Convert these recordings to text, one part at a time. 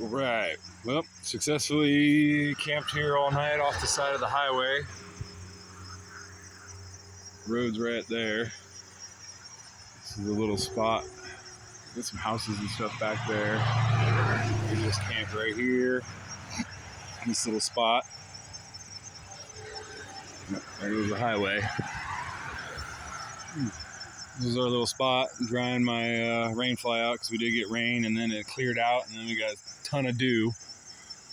Right. Well, successfully camped here all night off the side of the highway. Road's right there. This is a little spot. Got some houses and stuff back there. We just camped right here. This little spot. There goes the highway. This is our little spot. I'm drying my rain fly out because we did get rain and then it cleared out and then we got a ton of dew.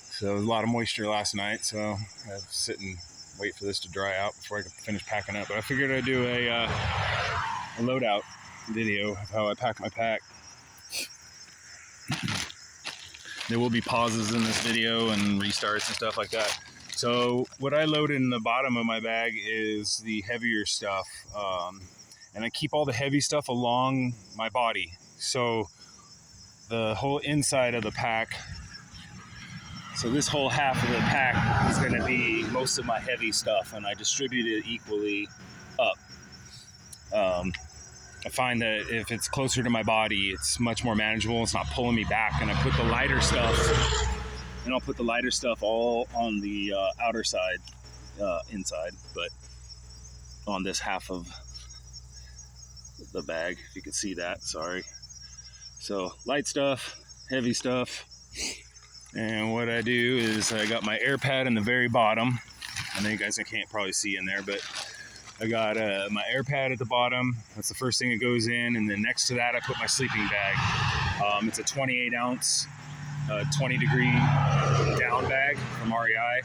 So there was a lot of moisture last night. So I had to sit and wait for this to dry out before I could finish packing up. But I figured I'd do a loadout video of how I pack my pack. There will be pauses in this video and restarts and stuff like that. So what I loaded in the bottom of my bag is the heavier stuff. And I keep all the heavy stuff along my body. So the whole inside of the pack, so this whole half of the pack is gonna be most of my heavy stuff, and I distribute it equally up. I find that if it's closer to my body, it's much more manageable. It's not pulling me back, and I put the lighter stuff, and I'll put the lighter stuff all on the outer side, inside, but on this half of the bag, if you can see that, sorry. So light stuff, heavy stuff, and what I do is I got my air pad in the very bottom. I know you guys can't probably see in there, but I got my air pad at the bottom. That's the first thing that goes in, and then next to that I put my sleeping bag. It's a 28 ounce 20 degree down bag from REI.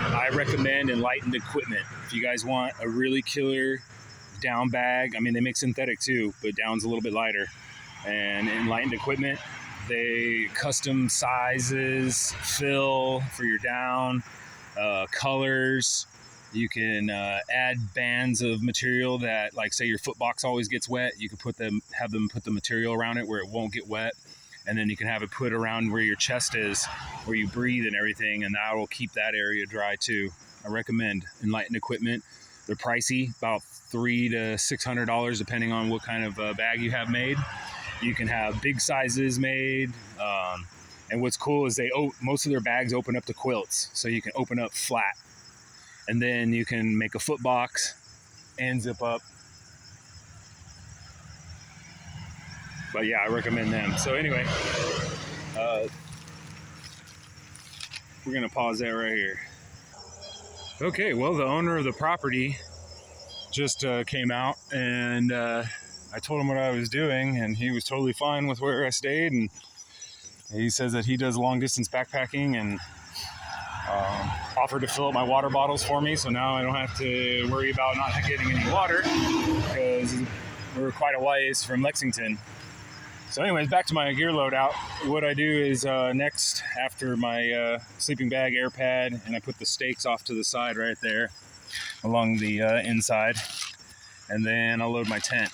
I recommend Enlightened Equipment. If you guys want a really killer down bag, I mean, they make synthetic too, but down's a little bit lighter. And Enlightened Equipment, they custom sizes, fill for your down, colors. You can add bands of material that, like, say your foot box always gets wet. You can have them put the material around it where it won't get wet. And then you can have it put around where your chest is, where you breathe and everything, and that will keep that area dry too. I recommend Enlightened Equipment. They're pricey, about $300 to $600 depending on what kind of bag you have made. You can have big sizes made, and what's cool is most of their bags open up to quilts, so you can open up flat, and then you can make a foot box and zip up. But yeah, I recommend them. So anyway, we're gonna pause that right here. Okay, well, the owner of the property just came out, and I told him what I was doing, and he was totally fine with where I stayed. And he says that he does long distance backpacking, and offered to fill up my water bottles for me, so now I don't have to worry about not getting any water because we're quite a ways from Lexington. So anyways, back to my gear loadout. What I do is next, after my sleeping bag, air pad, and I put the stakes off to the side right there along the inside, and then I'll load my tent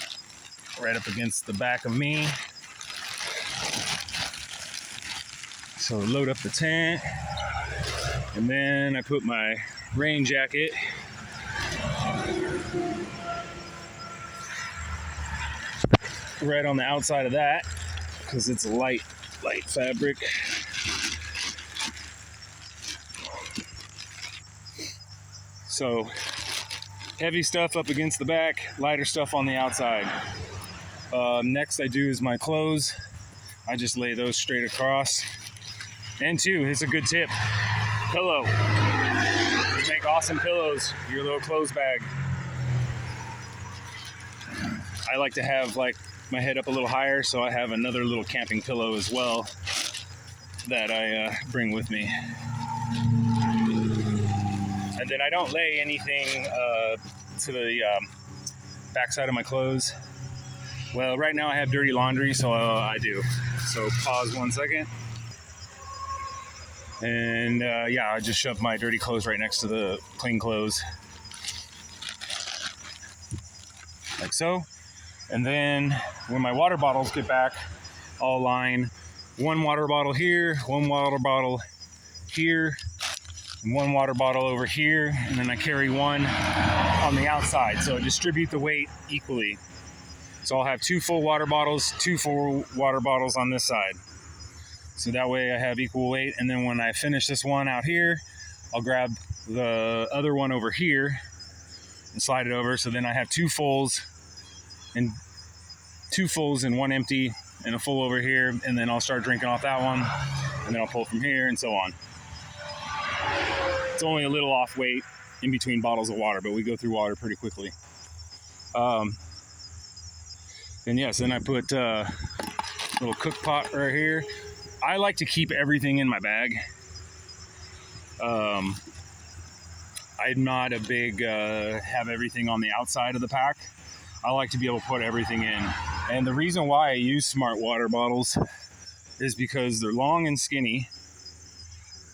right up against the back of me. So load up the tent, and then I put my rain jacket right on the outside of that because it's a light fabric. So heavy stuff up against the back, lighter stuff on the outside. Next I do is my clothes. I just lay those straight across. And two, it's a good tip, pillow. You make awesome pillows, your little clothes bag. I like to have like my head up a little higher, so I have another little camping pillow as well that I bring with me. And then I don't lay anything to the backside of my clothes. Well, right now I have dirty laundry, so I do. So pause 1 second. And yeah, I just shoved my dirty clothes right next to the clean clothes. Like so. And then when my water bottles get back, I'll line one water bottle here, one water bottle here, and one water bottle over here, and then I carry one on the outside. So I distribute the weight equally. So I'll have 2 full water bottles, 2 full water bottles on this side. So that way I have equal weight. And then when I finish this one out here, I'll grab the other one over here and slide it over. So then I have 2 fulls and 1 empty and a full over here. And then I'll start drinking off that one. And then I'll pull from here and so on. It's only a little off weight in between bottles of water, but we go through water pretty quickly. And yes, then I put a little cook pot right here. I like to keep everything in my bag. I'm not a big have everything on the outside of the pack. I like to be able to put everything in. And the reason why I use smart water bottles is because they're long and skinny,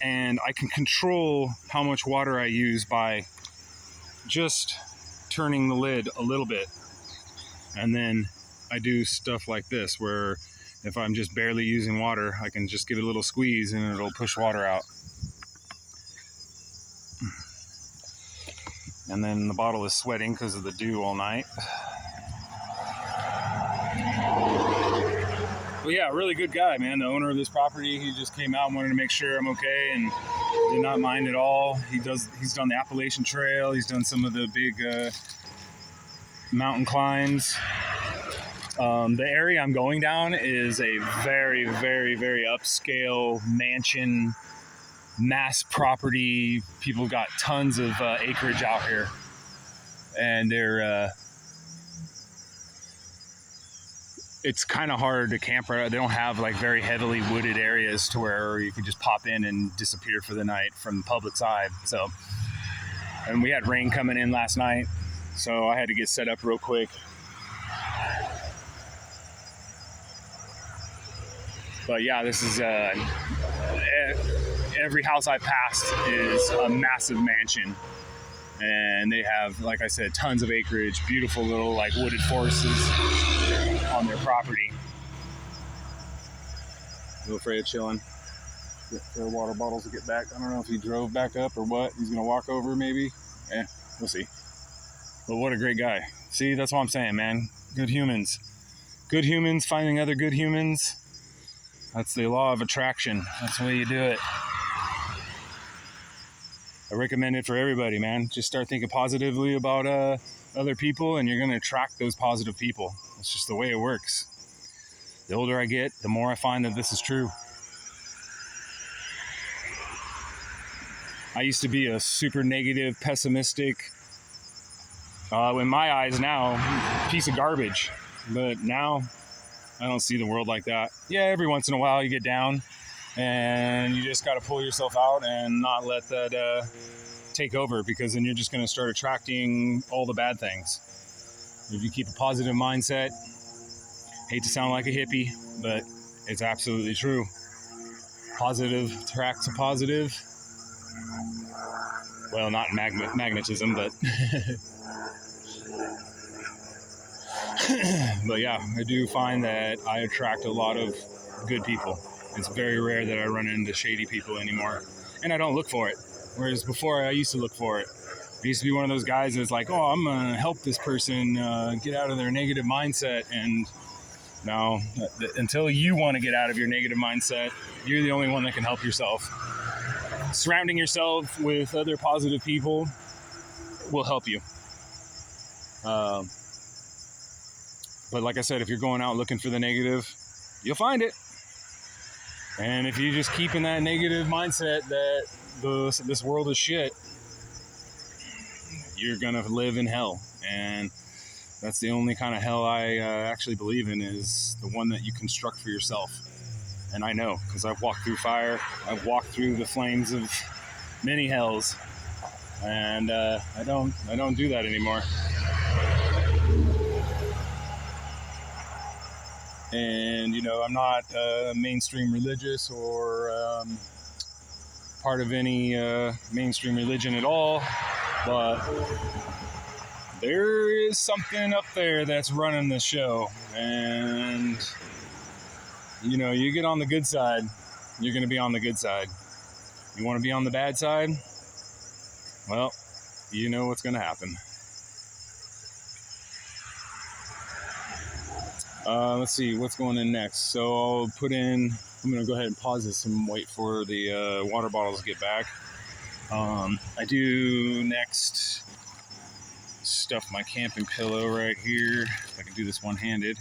and I can control how much water I use by just turning the lid a little bit. And then I do stuff like this, where if I'm just barely using water, I can just give it a little squeeze and it'll push water out. And then the bottle is sweating because of the dew all night. Well, yeah, really good guy, man. The owner of this property, he just came out and wanted to make sure I'm okay and did not mind at all. He's done the Appalachian Trail. He's done some of the big mountain climbs. The area I'm going down is a very, very, very upscale mansion, mass property. People got tons of acreage out here, and it's kind of hard to camp. They don't have like very heavily wooded areas to where you can just pop in and disappear for the night from the public side. So, and we had rain coming in last night, so I had to get set up real quick. But yeah, this is every house I passed is a massive mansion, and they have, like I said, tons of acreage, beautiful little like wooded forests on their property. Little Freyja chilling. Get their water bottles to get back. I don't know if he drove back up or what. He's gonna walk over maybe. We'll see. But what a great guy. See, that's what I'm saying, man. Good humans. Good humans finding other good humans. That's the law of attraction. That's the way you do it. I recommend it for everybody, man. Just start thinking positively about other people, and you're going to attract those positive people. It's just the way it works. The older I get, the more I find that this is true. I used to be a super negative, pessimistic, in my eyes now, piece of garbage. But now, I don't see the world like that. Yeah, every once in a while you get down, and you just got to pull yourself out and not let that take over, because then you're just going to start attracting all the bad things. If you keep a positive mindset, hate to sound like a hippie, but it's absolutely true. Positive attracts a positive. Well, not magnetism, but but yeah, I do find that I attract a lot of good people. It's very rare that I run into shady people anymore, and I don't look for it. Whereas before, I used to look for it. I used to be one of those guys that's like, oh, I'm going to help this person get out of their negative mindset. And no, until you want to get out of your negative mindset, you're the only one that can help yourself. Surrounding yourself with other positive people will help you. But like I said, if you're going out looking for the negative, you'll find it. And if you just keep in that negative mindset that this world is shit, you're going to live in hell. And that's the only kind of hell I actually believe in, is the one that you construct for yourself. And I know, because I've walked through fire, I've walked through the flames of many hells, and I don't do that anymore. And, you know, I'm not mainstream religious or part of any mainstream religion at all, but there is something up there that's running the show. And, you know, you get on the good side, you're going to be on the good side. You want to be on the bad side? Well, you know what's going to happen. Let's see what's going in next. So I'll put in, I'm going to go ahead and pause this and wait for the water bottles to get back. I do next stuff my camping pillow right here. If I can do this one-handed.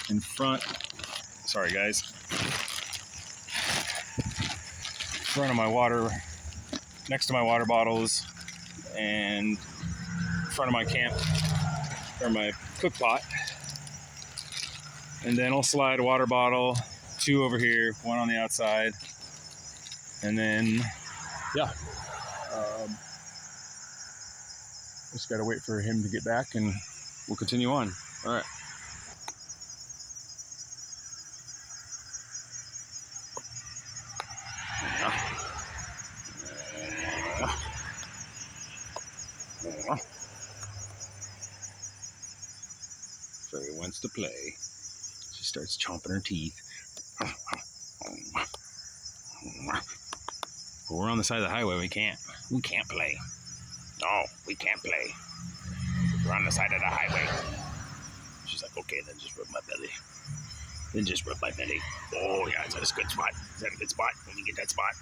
In front, sorry guys. Front of my water, next to my water bottles, and front of my camp, or my cook pot. And then I'll slide a water bottle, 2 over here, 1 on the outside. And then, yeah. Just gotta wait for him to get back and we'll continue on. All right. Freyja wants to play. She starts chomping her teeth. But we're on the side of the highway. We can't play. No, we can't play. We're on the side of the highway. She's like, okay, then just rub my belly. Oh yeah, is that a good spot? Is that a good spot? Let me get that spot.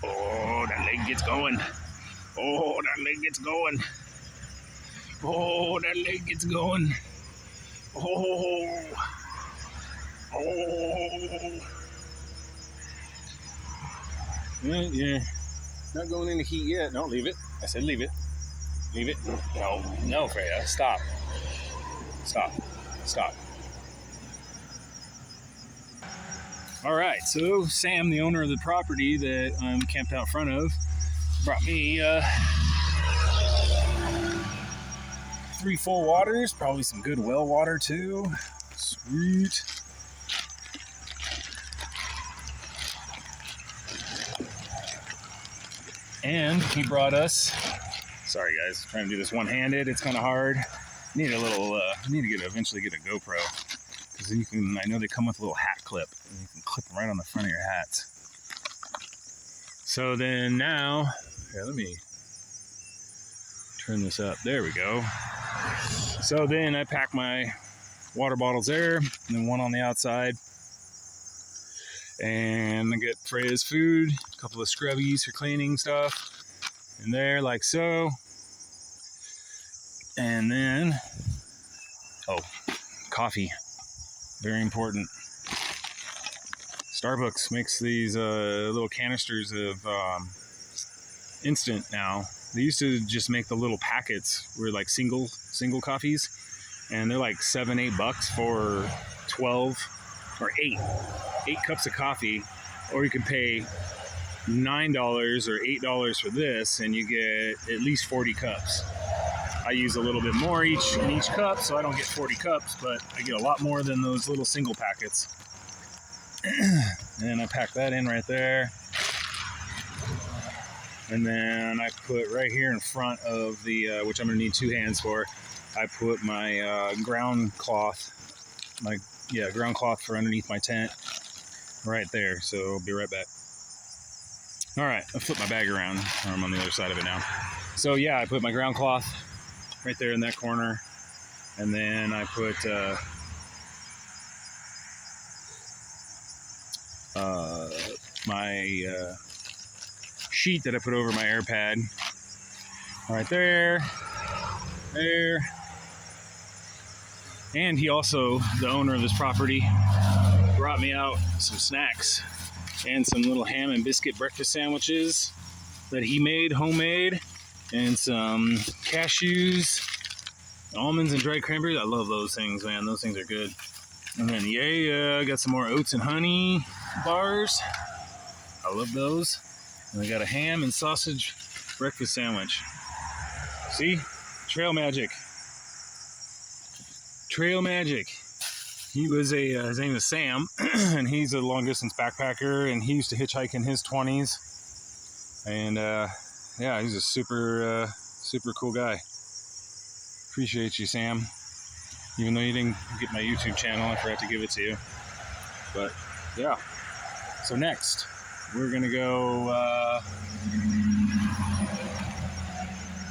Oh, that leg gets going. Oh, that leg gets going. Oh, that leg gets going. Oh. Oh. Yeah. Not going into heat yet. No, leave it. I said leave it. Leave it. No, Freyja. Stop. All right, so Sam, the owner of the property that I'm camped out front of, brought me 3 full waters, probably some good well water too. Sweet. And he brought us, sorry guys, trying to do this one-handed, it's kind of hard. Need a little, eventually get a GoPro. Because then you can, I know they come with a little hat clip, and you can clip them right on the front of your hats. So then now, here, let me turn this up. There we go. So then I pack my water bottles there, and then 1 on the outside. And I get Freyja's food, a couple of scrubbies for cleaning stuff in there, like so. And then, coffee. Very important. Starbucks makes these little canisters of instant now. They used to just make the little packets were like single coffees, and they're like $7-8 for 12 or 8 cups of coffee, or you can pay $9 or $8 for this, and you get at least 40 cups. I use a little bit more in each cup, so I don't get 40 cups, but I get a lot more than those little single packets. And I pack that in right there. And then I put right here in front of the, which I'm gonna need 2 hands for, I put my ground cloth for underneath my tent right there. So I'll be right back. All right, I flip my bag around. I'm on the other side of it now. So yeah, I put my ground cloth right there in that corner, and then I put my sheet that I put over my air pad right there. And he also, the owner of this property, brought me out some snacks and some little ham and biscuit breakfast sandwiches that he made, homemade, and some cashews, almonds, and dried cranberries. I love those things, man. Those things are good. And then, I got some more oats and honey bars. I love those. And I got a ham and sausage breakfast sandwich. See? Trail magic. Trail magic. He was his name is Sam, and he's a long-distance backpacker, and he used to hitchhike in his 20s. And, yeah, he's a super cool guy. Appreciate you, Sam. Even though you didn't get my YouTube channel, I forgot to give it to you. But, yeah. So next, we're going to go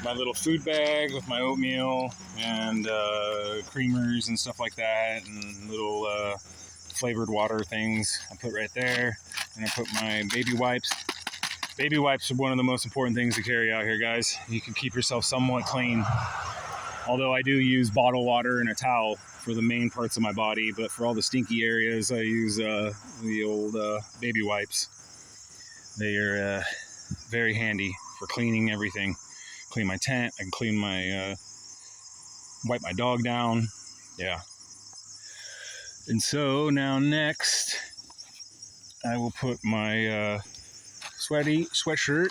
my little food bag with my oatmeal and creamers and stuff like that, and little flavored water things I put right there. And I put my baby wipes. Baby wipes are one of the most important things to carry out here, guys. You can keep yourself somewhat clean. Although I do use bottled water and a towel for the main parts of my body, but for all the stinky areas, I use the old baby wipes. They are very handy for cleaning everything. Clean my tent, I can clean my, wipe my dog down, yeah. And so now next, I will put my sweatshirt.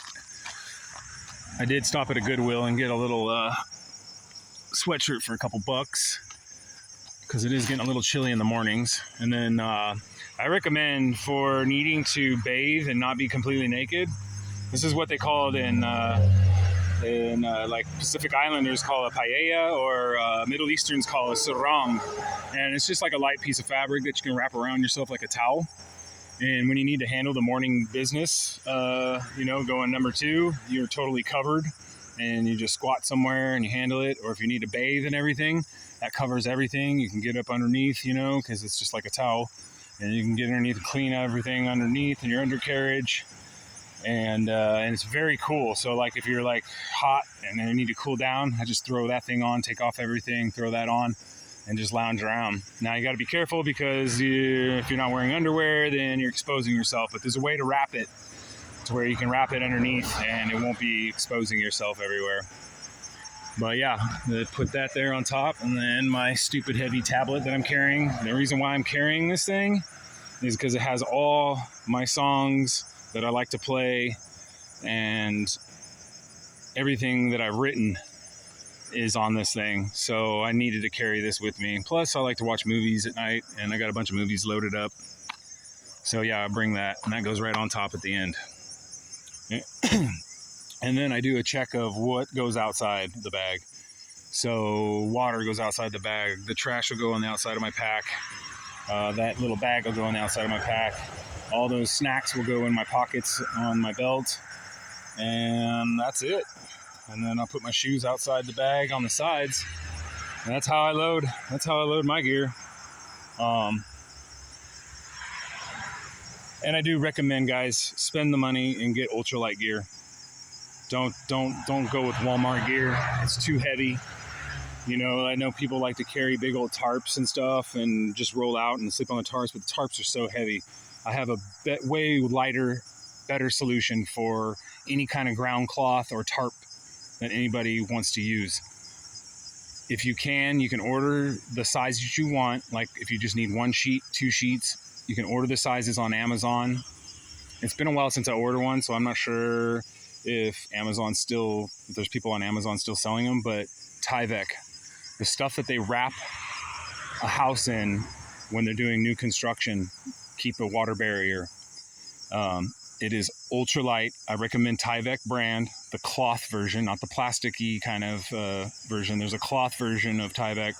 I did stop at a Goodwill and get a little sweatshirt for a couple bucks because it is getting a little chilly in the mornings. And then I recommend for needing to bathe and not be completely naked. This is what they call it in like Pacific Islanders call a paella, or Middle Easterns call a sarong. And it's just like a light piece of fabric that you can wrap around yourself like a towel. And when you need to handle the morning business, going number 2, you're totally covered and you just squat somewhere and you handle it. Or if you need to bathe and everything, that covers everything. You can get up underneath, because it's just like a towel, and you can get underneath and clean everything underneath in your undercarriage. And it's very cool. So like if you're like hot and you need to cool down, I just throw that thing on, take off everything, throw that on, and just lounge around. Now you got to be careful because if you're not wearing underwear, then you're exposing yourself. But there's a way to wrap it to where you can wrap it underneath and it won't be exposing yourself everywhere. But yeah, put that there on top, and then my stupid heavy tablet that I'm carrying. The reason why I'm carrying this thing is because it has all my songs that I like to play, and everything that I've written is on this thing. So I needed to carry this with me. Plus I like to watch movies at night, and I got a bunch of movies loaded up. So yeah, I bring that, and that goes right on top at the end. And then I do a check of what goes outside the bag. So water goes outside the bag. The trash will go on the outside of my pack. That little bag will go on the outside of my pack. All those snacks will go in my pockets on my belt. And that's it. And then I'll put my shoes outside the bag on the sides. And that's how I load my gear. And I do recommend, guys, spend the money and get ultralight gear. Don't go with Walmart gear. It's too heavy. I know people like to carry big old tarps and stuff and just roll out and sleep on the tarps, but the tarps are so heavy. I have a way lighter, better solution for any kind of ground cloth or tarp that anybody wants to use. If you can order the size that you want. Like if you just need 1 sheet, 2 sheets, you can order the sizes on Amazon. It's been a while since I ordered one, so I'm not sure if there's people on Amazon still selling them, but Tyvek, the stuff that they wrap a house in when they're doing new construction, keep a water barrier. It is ultralight. I recommend Tyvek brand, the cloth version, not the plasticky kind of version. There's a cloth version of Tyvek.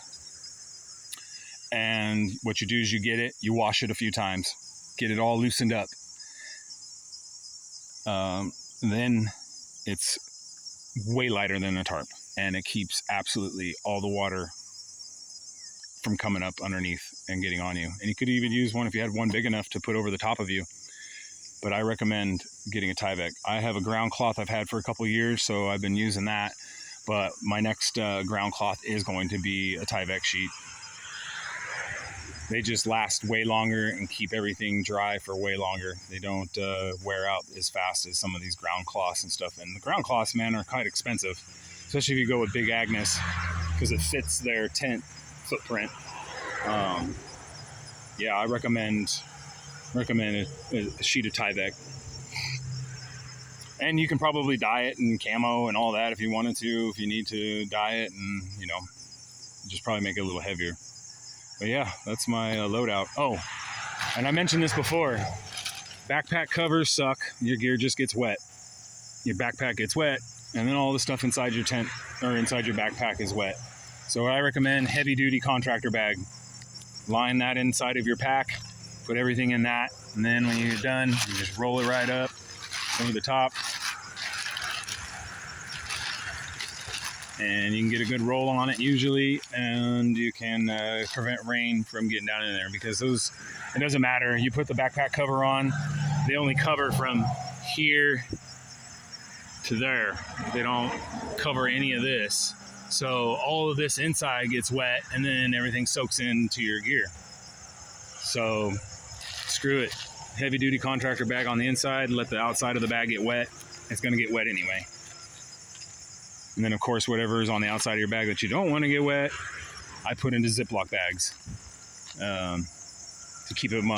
And what you do is you wash it a few times, get it all loosened up. Then it's way lighter than a tarp, and it keeps absolutely all the water from coming up underneath and getting on you. And you could even use one if you had one big enough to put over the top of you. But I recommend getting a Tyvek. I have a ground cloth I've had for a couple of years, so I've been using that. But my next ground cloth is going to be a Tyvek sheet. They just last way longer and keep everything dry for way longer. They don't wear out as fast as some of these ground cloths and stuff. And the ground cloths, man, are quite expensive, especially if you go with Big Agnes, because it fits their tent footprint. Yeah, I recommend a sheet of Tyvek. And you can probably dye it in camo and all that if you wanted to, if you need to dye it, and just probably make it a little heavier. But yeah, that's my loadout. Oh, and I mentioned this before. Backpack covers suck. Your gear just gets wet. Your backpack gets wet, and then all the stuff inside your tent or inside your backpack is wet. So I recommend heavy-duty contractor bag. Line that inside of your pack, put everything in that, and then when you're done, you just roll it right up over the top. and you can get a good roll on it usually, and you can prevent rain from getting down in there, because those, it doesn't matter. You put the backpack cover on, they only cover from here to there. They don't cover any of this. So all of this inside gets wet, and then everything soaks into your gear. So screw it. Heavy duty contractor bag on the inside, let the outside of the bag get wet. It's gonna get wet anyway. And then of course, whatever is on the outside of your bag that you don't want to get wet, I put into Ziploc bags to keep them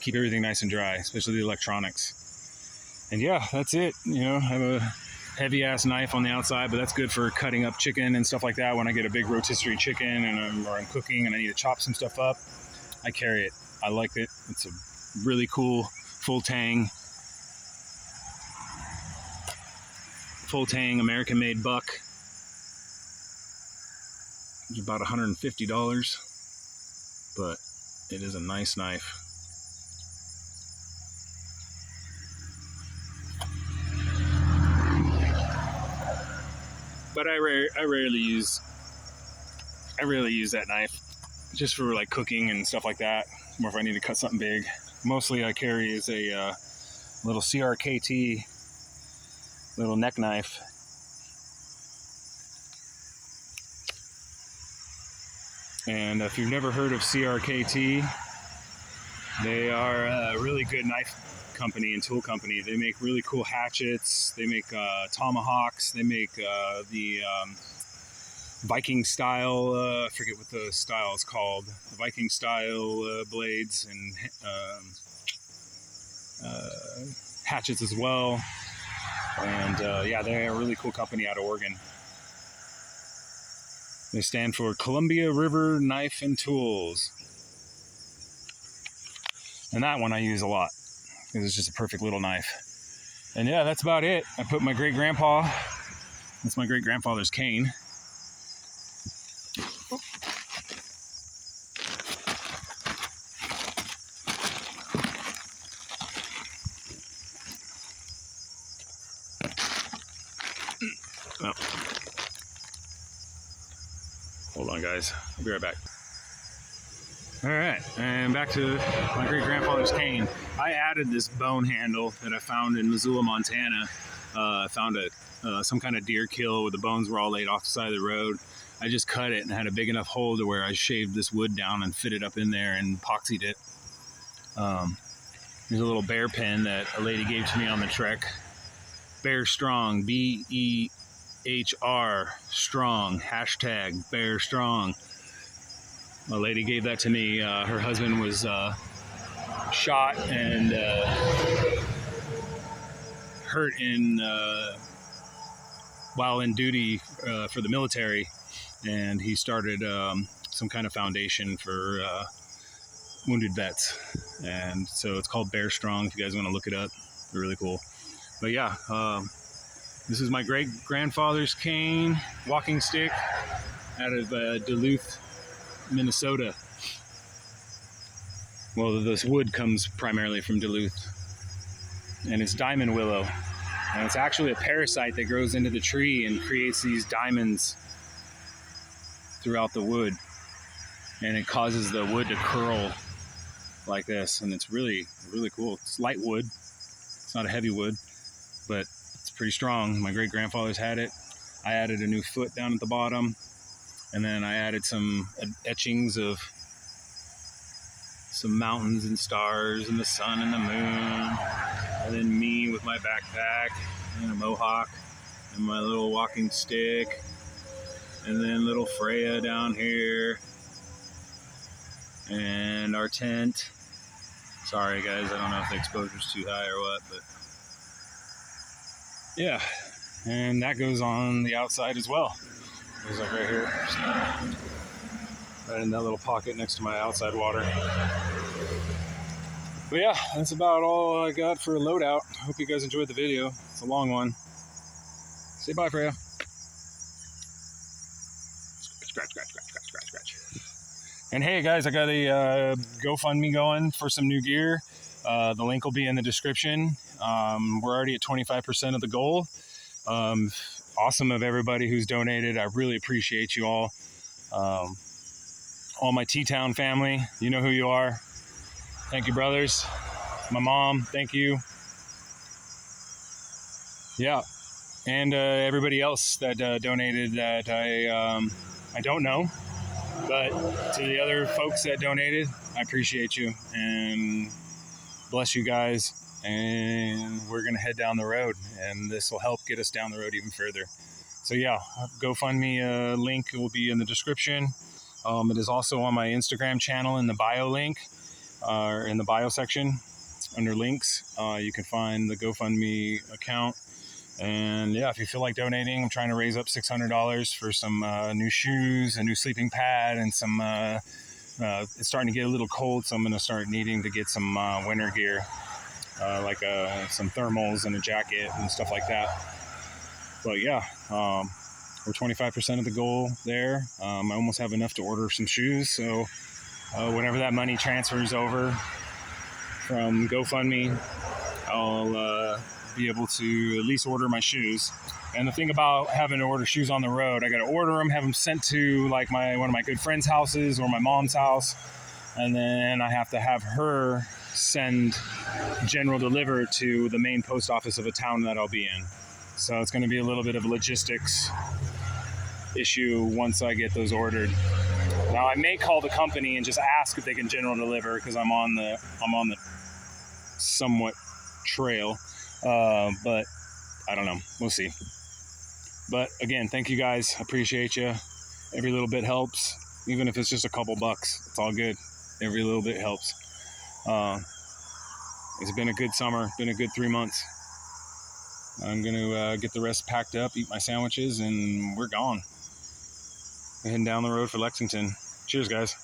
keep everything nice and dry, especially the electronics. And yeah, that's it. You know, I have a heavy ass knife on the outside, but that's good for cutting up chicken and stuff like that. When I get a big rotisserie chicken and I'm cooking and I need to chop some stuff up, I carry it. I like it. It's a really cool full tang American made buck. It's about $150, but it is a nice knife. But I rarely use that knife, just for like cooking and stuff like that. More if I need to cut something big. Mostly I carry is a little CRKT little neck knife. And if you've never heard of CRKT, they are a really good knife company and tool company. They make really cool hatchets. They make tomahawks. They make the Viking style, I forget what the style is called, the Viking style blades and hatchets as well. And yeah, they're a really cool company out of Oregon. They stand for Columbia River Knife and Tools. And that one I use a lot, because it's just a perfect little knife. And yeah, that's about it. I put my great-grandpa, that's my great-grandfather's cane. Oh. Hold on, guys. I'll be right back. All right, and back to my great-grandfather's cane. I added this bone handle that I found in Missoula, Montana. I found some kind of deer kill where the bones were all laid off the side of the road. I just cut it and had a big enough hole to where I shaved this wood down and fit it up in there and epoxied it. Here's a little bear pin that a lady gave to me on the trek. Bear Strong, BEHR Strong, hashtag Bear Strong. A lady gave that to me. Her husband was shot and hurt while in duty for the military, and he started some kind of foundation for wounded vets, and so it's called Bear Strong. If you guys want to look it up, they're really cool. But yeah, this is my great-grandfather's cane, walking stick, out of Duluth, Minnesota. Well, this wood comes primarily from Duluth, and it's diamond willow, and it's actually a parasite that grows into the tree and creates these diamonds throughout the wood, and it causes the wood to curl like this, and it's really, really cool. It's light wood. It's not a heavy wood, but it's pretty strong. My great-grandfather's had it. I added a new foot down at the bottom, and then I added some etchings of some mountains and stars and the sun and the moon, and then me with my backpack and a mohawk and my little walking stick, and then little Freyja down here, and our tent. Sorry guys, I don't know if the exposure's too high or what, but yeah, and that goes on the outside as well. It goes like right here, right in that little pocket next to my outside water. But yeah, that's about all I got for a loadout. Hope you guys enjoyed the video. It's a long one. Say bye, Freyja. Scratch, scratch, scratch, scratch, scratch, scratch. And hey guys, I got a GoFundMe going for some new gear. The link will be in the description. We're already at 25% of the goal. awesome of everybody who's donated. I really appreciate you all. All my T-Town family, you know who you are. Thank you, brothers. My mom, thank you. Yeah, and everybody else that donated that I don't know, but to the other folks that donated, I appreciate you and bless you guys. And we're gonna head down the road, and this will help get us down the road even further. So yeah, GoFundMe link will be in the description. It is also on my Instagram channel in the bio link, or in the bio section under links. You can find the GoFundMe account. And yeah, if you feel like donating, I'm trying to raise up $600 for some new shoes, a new sleeping pad, and some, it's starting to get a little cold, so I'm going to start needing to get some winter gear, like some thermals and a jacket and stuff like that. But yeah, we're 25% of the goal there. I almost have enough to order some shoes, so whenever that money transfers over from GoFundMe, I'll be able to at least order my shoes. And the thing about having to order shoes on the road, I got to order them, have them sent to like one of my good friends' houses or my mom's house, and then I have to have her send general deliver to the main post office of a town that I'll be in. So it's going to be a little bit of a logistics issue once I get those ordered. Now I may call the company and just ask if they can general deliver, because I'm on the somewhat trail. But I don't know. We'll see. But again, thank you guys. I appreciate you. Every little bit helps. Even if it's just a couple bucks, it's all good. Every little bit helps. It's been a good summer. Been a good 3 months. I'm going to get the rest packed up, eat my sandwiches, and we're gone. We're heading down the road for Lexington. Cheers, guys.